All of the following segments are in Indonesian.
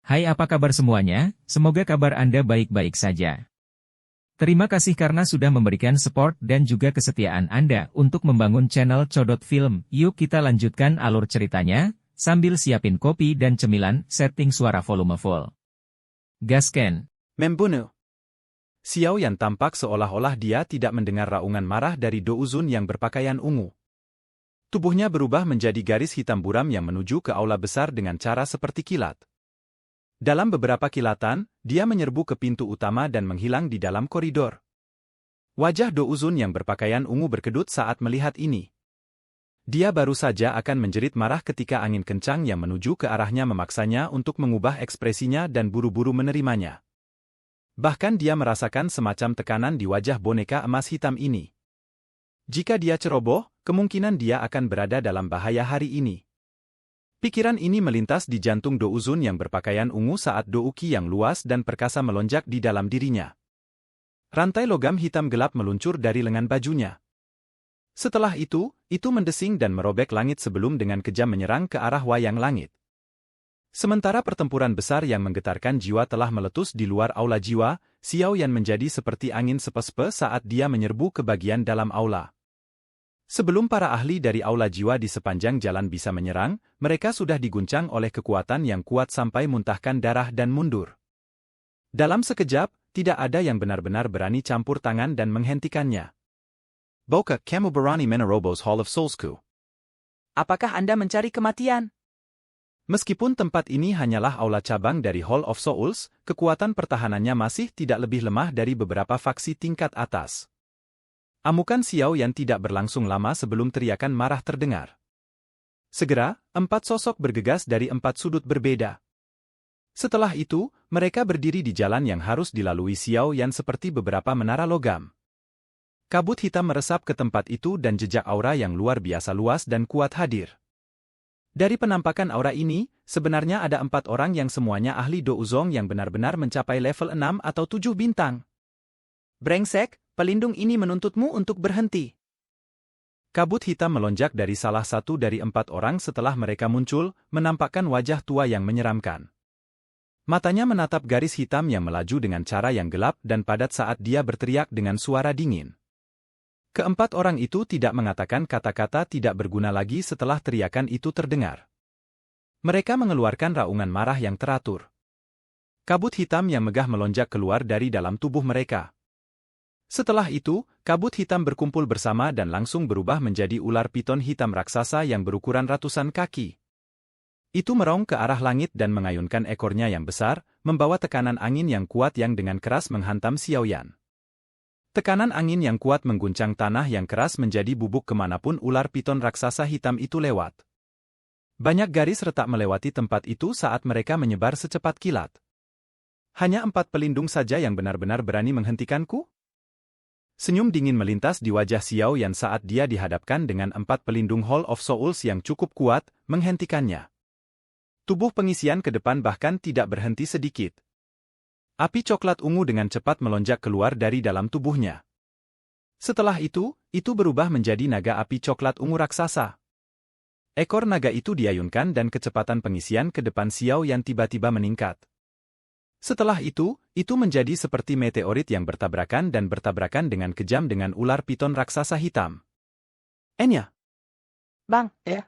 Hai, apa kabar semuanya? Semoga kabar Anda baik-baik saja. Terima kasih karena sudah memberikan support dan juga kesetiaan Anda untuk membangun channel Codot Film. Yuk kita lanjutkan alur ceritanya, sambil siapin kopi dan cemilan, setting suara volume full. Gasken. Membunuh. Xiao Yan tampak seolah-olah dia tidak mendengar raungan marah dari Do Uzun yang berpakaian ungu. Tubuhnya berubah menjadi garis hitam buram yang menuju ke aula besar dengan cara seperti kilat. Dalam beberapa kilatan, dia menyerbu ke pintu utama dan menghilang di dalam koridor. Wajah Do Uzun yang berpakaian ungu berkedut saat melihat ini. Dia baru saja akan menjerit marah ketika angin kencang yang menuju ke arahnya memaksanya untuk mengubah ekspresinya dan buru-buru menerimanya. Bahkan dia merasakan semacam tekanan di wajah boneka emas hitam ini. Jika dia ceroboh, kemungkinan dia akan berada dalam bahaya hari ini. Pikiran ini melintas di jantung Do Uzun yang berpakaian ungu saat Do Uki yang luas dan perkasa melonjak di dalam dirinya. Rantai logam hitam gelap meluncur dari lengan bajunya. Setelah itu mendesing dan merobek langit sebelum dengan kejam menyerang ke arah wayang langit. Sementara pertempuran besar yang menggetarkan jiwa telah meletus di luar aula jiwa, Xiao Yan menjadi seperti angin sepe-sepe saat dia menyerbu ke bagian dalam aula. Sebelum para ahli dari aula jiwa di sepanjang jalan bisa menyerang, mereka sudah diguncang oleh kekuatan yang kuat sampai muntahkan darah dan mundur. Dalam sekejap, tidak ada yang benar-benar berani campur tangan dan menghentikannya. Boka, kamu berani menerobos Hall of Soulsku. Apakah Anda mencari kematian? Meskipun tempat ini hanyalah aula cabang dari Hall of Souls, kekuatan pertahanannya masih tidak lebih lemah dari beberapa faksi tingkat atas. Amukan Xiao Yan tidak berlangsung lama sebelum teriakan marah terdengar. Segera, 4 sosok bergegas dari 4 sudut berbeda. Setelah itu, mereka berdiri di jalan yang harus dilalui Xiao Yan seperti beberapa menara logam. Kabut hitam meresap ke tempat itu dan jejak aura yang luar biasa luas dan kuat hadir. Dari penampakan aura ini, sebenarnya ada 4 orang yang semuanya ahli Do Uzong yang benar-benar mencapai level 6 atau 7 bintang. Brengsek, pelindung ini menuntutmu untuk berhenti. Kabut hitam melonjak dari salah satu dari 4 orang setelah mereka muncul, menampakkan wajah tua yang menyeramkan. Matanya menatap garis hitam yang melaju dengan cara yang gelap dan padat saat dia berteriak dengan suara dingin. Keempat orang itu tidak mengatakan kata-kata tidak berguna lagi setelah teriakan itu terdengar. Mereka mengeluarkan raungan marah yang teratur. Kabut hitam yang megah melonjak keluar dari dalam tubuh mereka. Setelah itu, kabut hitam berkumpul bersama dan langsung berubah menjadi ular piton hitam raksasa yang berukuran ratusan kaki. Itu merong ke arah langit dan mengayunkan ekornya yang besar, membawa tekanan angin yang kuat yang dengan keras menghantam Xiao Yan. Tekanan angin yang kuat mengguncang tanah yang keras menjadi bubuk kemanapun ular piton raksasa hitam itu lewat. Banyak garis retak melewati tempat itu saat mereka menyebar secepat kilat. Hanya 4 pelindung saja yang benar-benar berani menghentikanku? Senyum dingin melintas di wajah Xiao Yan saat dia dihadapkan dengan 4 pelindung Hall of Souls yang cukup kuat, menghentikannya. Tubuh pengisian ke depan bahkan tidak berhenti sedikit. Api coklat ungu dengan cepat melonjak keluar dari dalam tubuhnya. Setelah itu berubah menjadi naga api coklat ungu raksasa. Ekor naga itu diayunkan dan kecepatan pengisian ke depan Xiao Yan tiba-tiba meningkat. Setelah itu menjadi seperti meteorit yang bertabrakan dan bertabrakan dengan kejam dengan ular piton raksasa hitam. Enya. Bang, ya.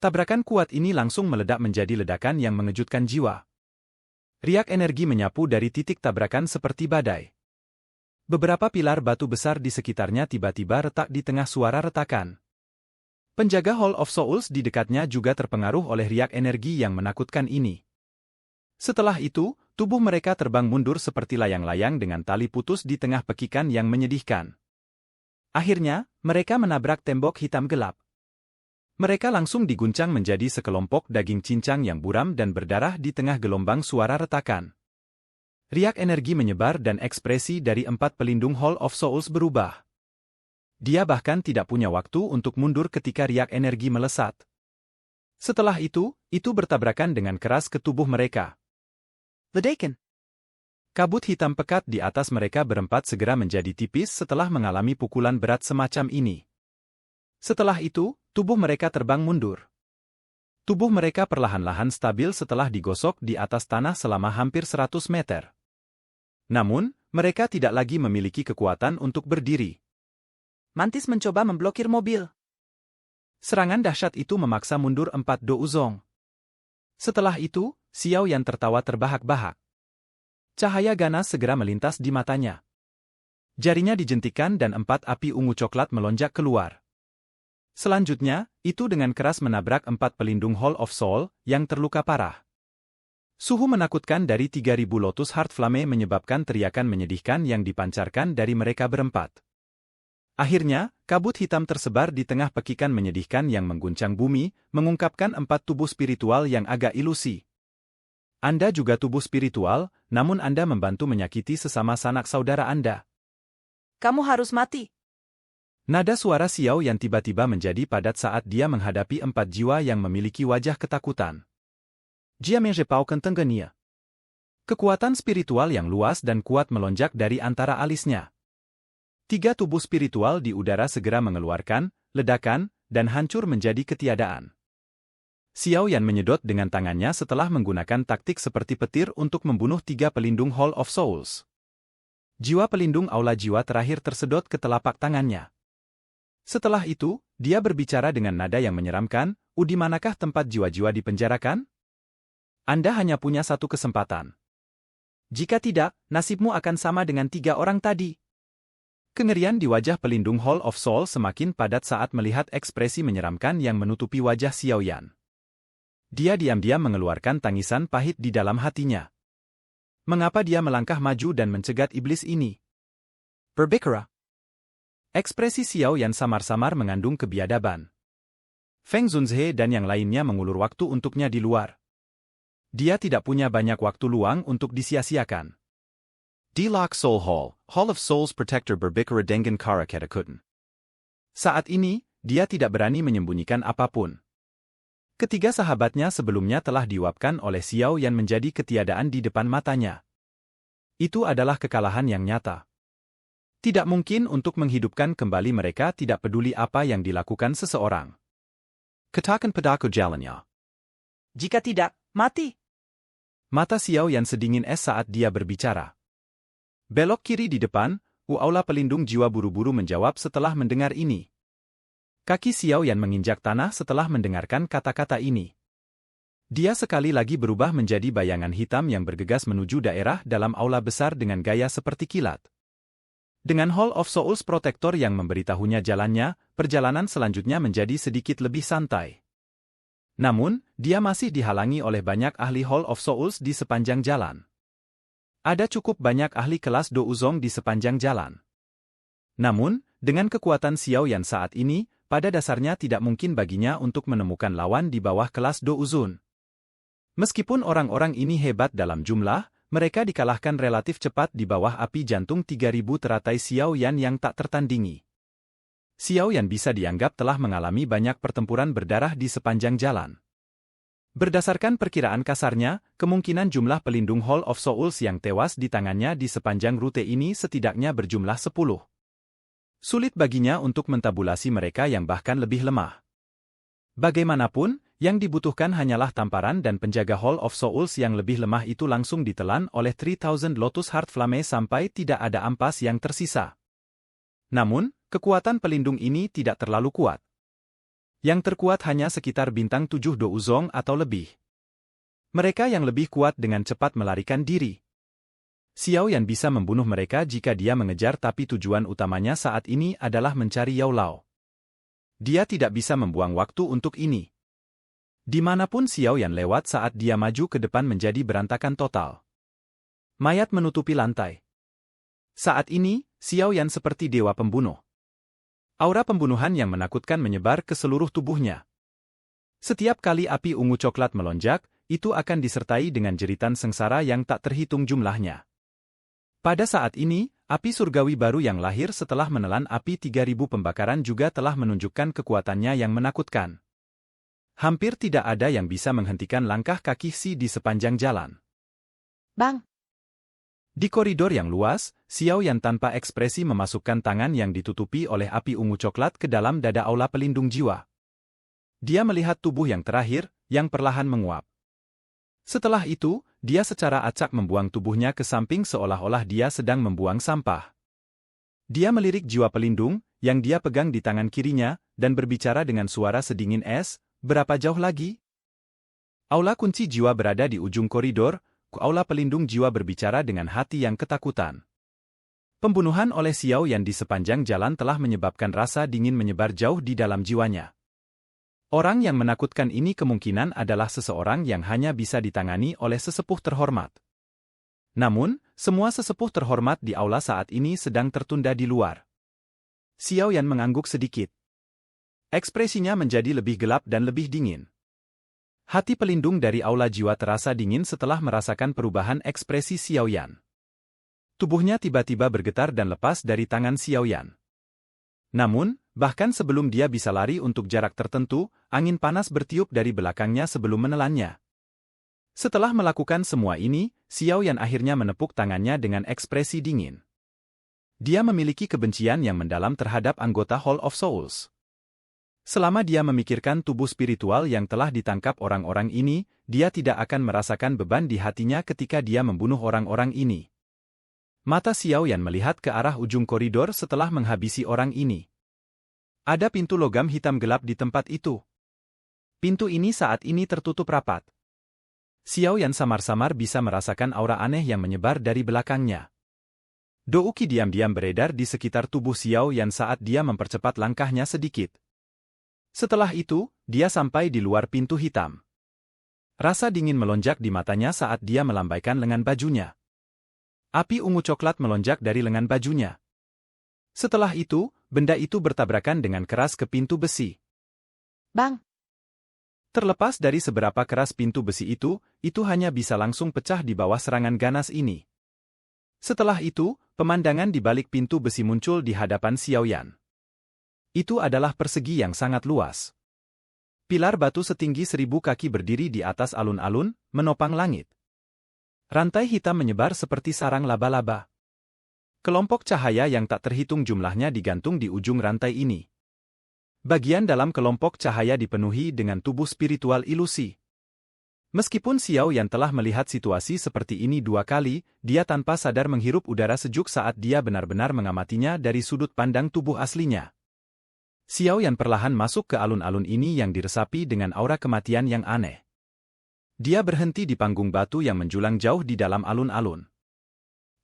Tabrakan kuat ini langsung meledak menjadi ledakan yang mengejutkan jiwa. Riak energi menyapu dari titik tabrakan seperti badai. Beberapa pilar batu besar di sekitarnya tiba-tiba retak di tengah suara retakan. Penjaga Hall of Souls di dekatnya juga terpengaruh oleh riak energi yang menakutkan ini. Setelah itu, tubuh mereka terbang mundur seperti layang-layang dengan tali putus di tengah pekikan yang menyedihkan. Akhirnya, mereka menabrak tembok hitam gelap. Mereka langsung diguncang menjadi sekelompok daging cincang yang buram dan berdarah di tengah gelombang suara retakan. Riak energi menyebar dan ekspresi dari 4 pelindung Hall of Souls berubah. Dia bahkan tidak punya waktu untuk mundur ketika riak energi melesat. Setelah itu bertabrakan dengan keras ke tubuh mereka. Ledakan. Kabut hitam pekat di atas mereka berempat segera menjadi tipis setelah mengalami pukulan berat semacam ini. Setelah itu, tubuh mereka terbang mundur. Tubuh mereka perlahan-lahan stabil setelah digosok di atas tanah selama hampir 100 meter. Namun, mereka tidak lagi memiliki kekuatan untuk berdiri. Mantis mencoba memblokir mobil. Serangan dahsyat itu memaksa mundur 4 Do Uzong. Setelah itu, Xiao Yan tertawa terbahak-bahak. Cahaya ganas segera melintas di matanya. Jarinya dijentikan dan 4 api ungu coklat melonjak keluar. Selanjutnya, itu dengan keras menabrak 4 pelindung Hall of Soul yang terluka parah. Suhu menakutkan dari 3.000 Lotus Heart Flame menyebabkan teriakan menyedihkan yang dipancarkan dari mereka berempat. Akhirnya, kabut hitam tersebar di tengah pekikan menyedihkan yang mengguncang bumi, mengungkapkan 4 tubuh spiritual yang agak ilusi. Anda juga tubuh spiritual, namun Anda membantu menyakiti sesama sanak saudara Anda. Kamu harus mati. Nada suara Xiao yang tiba-tiba menjadi padat saat dia menghadapi 4 jiwa yang memiliki wajah ketakutan. Jia menjepaukan tenggania. Kekuatan spiritual yang luas dan kuat melonjak dari antara alisnya. 3 tubuh spiritual di udara segera mengeluarkan, ledakan, dan hancur menjadi ketiadaan. Xiao Yan menyedot dengan tangannya setelah menggunakan taktik seperti petir untuk membunuh 3 pelindung Hall of Souls. Jiwa pelindung aula jiwa terakhir tersedot ke telapak tangannya. Setelah itu, dia berbicara dengan nada yang menyeramkan, "Di manakah tempat jiwa-jiwa dipenjarakan? Anda hanya punya satu kesempatan. Jika tidak, nasibmu akan sama dengan 3 orang tadi." Kengerian di wajah pelindung Hall of Soul semakin padat saat melihat ekspresi menyeramkan yang menutupi wajah Xiao Yan. Dia diam-diam mengeluarkan tangisan pahit di dalam hatinya. Mengapa dia melangkah maju dan mencegat iblis ini? Berbicara. Ekspresi Xiao Yan samar-samar mengandung kebiadaban. Feng Zunzhe dan yang lainnya mengulur waktu untuknya di luar. Dia tidak punya banyak waktu luang untuk disia-siakan. D-Lock Soul Hall, Hall of Souls Protector Berbikara Dengan Kara Ketakuten. Saat ini, dia tidak berani menyembunyikan apapun. Ketiga sahabatnya sebelumnya telah diuapkan oleh Xiao Yan menjadi ketiadaan di depan matanya. Itu adalah kekalahan yang nyata. Tidak mungkin untuk menghidupkan kembali mereka tidak peduli apa yang dilakukan seseorang. Katakan padaku jalannya. Jika tidak, mati. Mata Xiao Yan sedingin es saat dia berbicara. Belok kiri di depan, aula pelindung jiwa buru-buru menjawab setelah mendengar ini. Kaki Xiao Yan menginjak tanah setelah mendengarkan kata-kata ini. Dia sekali lagi berubah menjadi bayangan hitam yang bergegas menuju daerah dalam aula besar dengan gaya seperti kilat. Dengan Hall of Souls Protector yang memberitahunya jalannya, perjalanan selanjutnya menjadi sedikit lebih santai. Namun, dia masih dihalangi oleh banyak ahli Hall of Souls di sepanjang jalan. Ada cukup banyak ahli kelas Do Uzong di sepanjang jalan. Namun, dengan kekuatan Xiao Yan saat ini, pada dasarnya tidak mungkin baginya untuk menemukan lawan di bawah kelas Do Uzun. Meskipun orang-orang ini hebat dalam jumlah, mereka dikalahkan relatif cepat di bawah api jantung 3.000 teratai Xiao Yan yang tak tertandingi. Xiao Yan bisa dianggap telah mengalami banyak pertempuran berdarah di sepanjang jalan. Berdasarkan perkiraan kasarnya, kemungkinan jumlah pelindung Hall of Souls yang tewas di tangannya di sepanjang rute ini setidaknya berjumlah 10. Sulit baginya untuk mentabulasi mereka yang bahkan lebih lemah. Bagaimanapun, yang dibutuhkan hanyalah tamparan dan penjaga Hall of Souls yang lebih lemah itu langsung ditelan oleh 3,000 Lotus Heart Flame sampai tidak ada ampas yang tersisa. Namun, kekuatan pelindung ini tidak terlalu kuat. Yang terkuat hanya sekitar bintang 7 Do Uzong atau lebih. Mereka yang lebih kuat dengan cepat melarikan diri. Xiao Yan bisa membunuh mereka jika dia mengejar, tapi tujuan utamanya saat ini adalah mencari Yao Lao. Dia tidak bisa membuang waktu untuk ini. Dimanapun Xiao Yan lewat saat dia maju ke depan menjadi berantakan total. Mayat menutupi lantai. Saat ini, Xiao Yan seperti dewa pembunuh. Aura pembunuhan yang menakutkan menyebar ke seluruh tubuhnya. Setiap kali api ungu coklat melonjak, itu akan disertai dengan jeritan sengsara yang tak terhitung jumlahnya. Pada saat ini, api surgawi baru yang lahir setelah menelan api 3.000 pembakaran juga telah menunjukkan kekuatannya yang menakutkan. Hampir tidak ada yang bisa menghentikan langkah kaki Xi di sepanjang jalan. Bang! Di koridor yang luas, Xiao Yan tanpa ekspresi memasukkan tangan yang ditutupi oleh api ungu coklat ke dalam dada aula pelindung jiwa. Dia melihat tubuh yang terakhir, yang perlahan menguap. Setelah itu, dia secara acak membuang tubuhnya ke samping seolah-olah dia sedang membuang sampah. Dia melirik jiwa pelindung, yang dia pegang di tangan kirinya, dan berbicara dengan suara sedingin es, "Berapa jauh lagi?" Aula kunci jiwa berada di ujung koridor, aula pelindung jiwa berbicara dengan hati yang ketakutan. Pembunuhan oleh Xiao Yan di sepanjang jalan telah menyebabkan rasa dingin menyebar jauh di dalam jiwanya. Orang yang menakutkan ini kemungkinan adalah seseorang yang hanya bisa ditangani oleh sesepuh terhormat. Namun, semua sesepuh terhormat di aula saat ini sedang tertunda di luar. Xiao Yan mengangguk sedikit. Ekspresinya menjadi lebih gelap dan lebih dingin. Hati pelindung dari aula jiwa terasa dingin setelah merasakan perubahan ekspresi Xiao Yan. Tubuhnya tiba-tiba bergetar dan lepas dari tangan Xiao Yan. Namun, bahkan sebelum dia bisa lari untuk jarak tertentu, angin panas bertiup dari belakangnya sebelum menelannya. Setelah melakukan semua ini, Xiao Yan akhirnya menepuk tangannya dengan ekspresi dingin. Dia memiliki kebencian yang mendalam terhadap anggota Hall of Souls. Selama dia memikirkan tubuh spiritual yang telah ditangkap orang-orang ini, dia tidak akan merasakan beban di hatinya ketika dia membunuh orang-orang ini. Mata Xiao Yan melihat ke arah ujung koridor setelah menghabisi orang ini. Ada pintu logam hitam gelap di tempat itu. Pintu ini saat ini tertutup rapat. Xiao Yan samar-samar bisa merasakan aura aneh yang menyebar dari belakangnya. Douki diam-diam beredar di sekitar tubuh Xiao Yan saat dia mempercepat langkahnya sedikit. Setelah itu, dia sampai di luar pintu hitam. Rasa dingin melonjak di matanya saat dia melambaikan lengan bajunya. Api ungu coklat melonjak dari lengan bajunya. Setelah itu, benda itu bertabrakan dengan keras ke pintu besi. Bang! Terlepas dari seberapa keras pintu besi itu hanya bisa langsung pecah di bawah serangan ganas ini. Setelah itu, pemandangan di balik pintu besi muncul di hadapan Xiao Yan. Itu adalah persegi yang sangat luas. Pilar batu setinggi 1000 kaki berdiri di atas alun-alun, menopang langit. Rantai hitam menyebar seperti sarang laba-laba. Kelompok cahaya yang tak terhitung jumlahnya digantung di ujung rantai ini. Bagian dalam kelompok cahaya dipenuhi dengan tubuh spiritual ilusi. Meskipun Xiao Yan telah melihat situasi seperti ini 2 kali, dia tanpa sadar menghirup udara sejuk saat dia benar-benar mengamatinya dari sudut pandang tubuh aslinya. Xiao Yan perlahan masuk ke alun-alun ini yang diresapi dengan aura kematian yang aneh. Dia berhenti di panggung batu yang menjulang jauh di dalam alun-alun.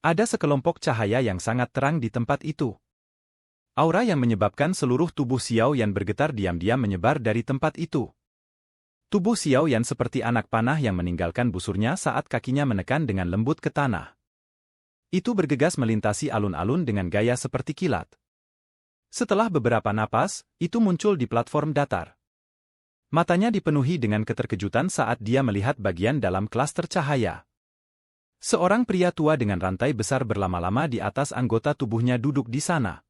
Ada sekelompok cahaya yang sangat terang di tempat itu. Aura yang menyebabkan seluruh tubuh Xiao Yan bergetar diam-diam menyebar dari tempat itu. Tubuh Xiao Yan seperti anak panah yang meninggalkan busurnya saat kakinya menekan dengan lembut ke tanah. Itu bergegas melintasi alun-alun dengan gaya seperti kilat. Setelah beberapa napas, itu muncul di platform datar. Matanya dipenuhi dengan keterkejutan saat dia melihat bagian dalam klaster cahaya. Seorang pria tua dengan rantai besar berlama-lama di atas anggota tubuhnya duduk di sana.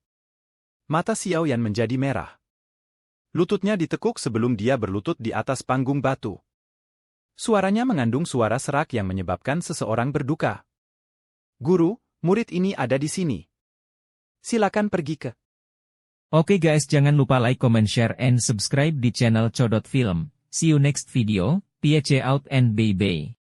Mata Xiao Yan menjadi merah. Lututnya ditekuk sebelum dia berlutut di atas panggung batu. Suaranya mengandung suara serak yang menyebabkan seseorang berduka. "Guru, murid ini ada di sini. Silakan pergi ke..." Oke guys, jangan lupa like, comment, share, and subscribe di channel Codot Film. See you next video, peace out and bye-bye.